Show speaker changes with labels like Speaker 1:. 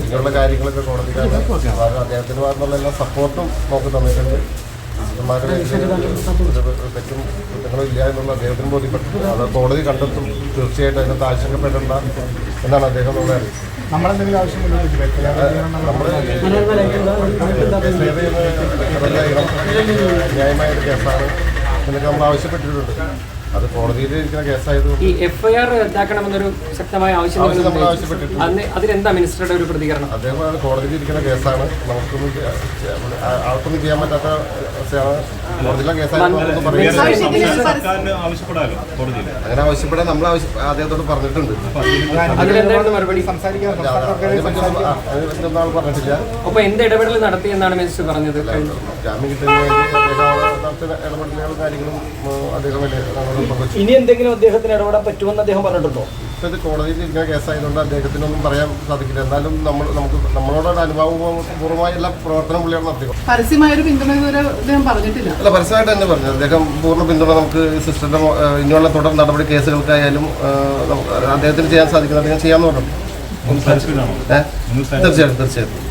Speaker 1: ഇങ്ങനെയുള്ള കാര്യങ്ങളൊക്കെ കോടതിക്കാണ് അദ്ദേഹത്തിന് ഭാഗത്തുള്ള എല്ലാ സപ്പോർട്ടും നമുക്ക് തന്നിട്ടുണ്ട്. തെറ്റും കുറ്റങ്ങളും ഇല്ല എന്നുള്ള അദ്ദേഹത്തിന് ബോധ്യപ്പെട്ടു. അത് കോടതി കണ്ടെത്തും. തീർച്ചയായിട്ടും അതിനകത്ത് ആശങ്കപ്പെടേണ്ട എന്നാണ് അദ്ദേഹം നമ്മളെ അറിയിച്ചത്.
Speaker 2: നമ്മളെന്തെങ്കിലും ആവശ്യം
Speaker 1: ന്യായമായ ഒരു കേസാണ് എന്നൊക്കെ നമ്മൾ ആവശ്യപ്പെട്ടിട്ടുണ്ട്. അത് കോടതിയിൽ ഇരിക്കുന്ന കേസായതുകൊണ്ട്
Speaker 3: ഈ എഫ്ഐആർ റദ്ദാക്കണമെന്നൊരു ശക്തമായ ആവശ്യം അതിലെന്താ മിനിസ്റ്ററുടെ ഒരു പ്രതികരണം?
Speaker 1: അദ്ദേഹം കോടതിയിൽ ഇരിക്കുന്ന കേസാണ്, നമുക്കൊന്നും ആൾക്കൊന്നും ചെയ്യാൻ പറ്റാത്ത അവസ്ഥയാണ്. കോടതിയിലെ കേസായിരുന്നു അങ്ങനെ ആവശ്യപ്പെടാൻ നമ്മൾ അദ്ദേഹത്തോട് പറഞ്ഞിട്ടുണ്ട്.
Speaker 3: മറുപടി
Speaker 1: അതിനെപ്പറ്റിയൊന്നും ആൾ പറഞ്ഞിട്ടില്ല.
Speaker 3: അപ്പൊ എന്ത് ഇടപെടൽ നടത്തിയെന്നാണ് മിനിസ്റ്റർ പറഞ്ഞത്?
Speaker 1: ജാമ്യം കിട്ടുന്ന ഇടപെടലുകളും കാര്യങ്ങളും അദ്ദേഹം
Speaker 2: ഇനി എന്തെങ്കിലും അദ്ദേഹത്തിന് ഇടപെടാൻ പറ്റുമെന്ന് അദ്ദേഹം പറഞ്ഞിട്ടുണ്ടോ?
Speaker 1: ഇത് കോടതിയിൽ ഇരിക്കുന്ന കേസായതുകൊണ്ട് അദ്ദേഹത്തിനൊന്നും പറയാൻ സാധിക്കില്ല. എന്നാലും നമ്മളോട് അനുഭവപൂർവ്വമായ എല്ലാ പ്രവർത്തനം പുള്ളിയാണ് നടത്തിയത്.
Speaker 4: പരസ്യമായൊരു പിന്തുണ അദ്ദേഹം പറഞ്ഞിട്ടില്ല.
Speaker 1: അല്ല, പരസ്യമായിട്ട് തന്നെ പറഞ്ഞു. അദ്ദേഹം പൂർണ്ണ പിന്തുണ നമുക്ക് സിസ്റ്ററിന്റെ ഇനിയുള്ള തുടർ നടപടി കേസുകൾക്കായാലും അദ്ദേഹത്തിന് ചെയ്യാൻ സാധിക്കുന്നത് അദ്ദേഹം ചെയ്യാമെന്ന് പറഞ്ഞു. തീർച്ചയായിട്ടും.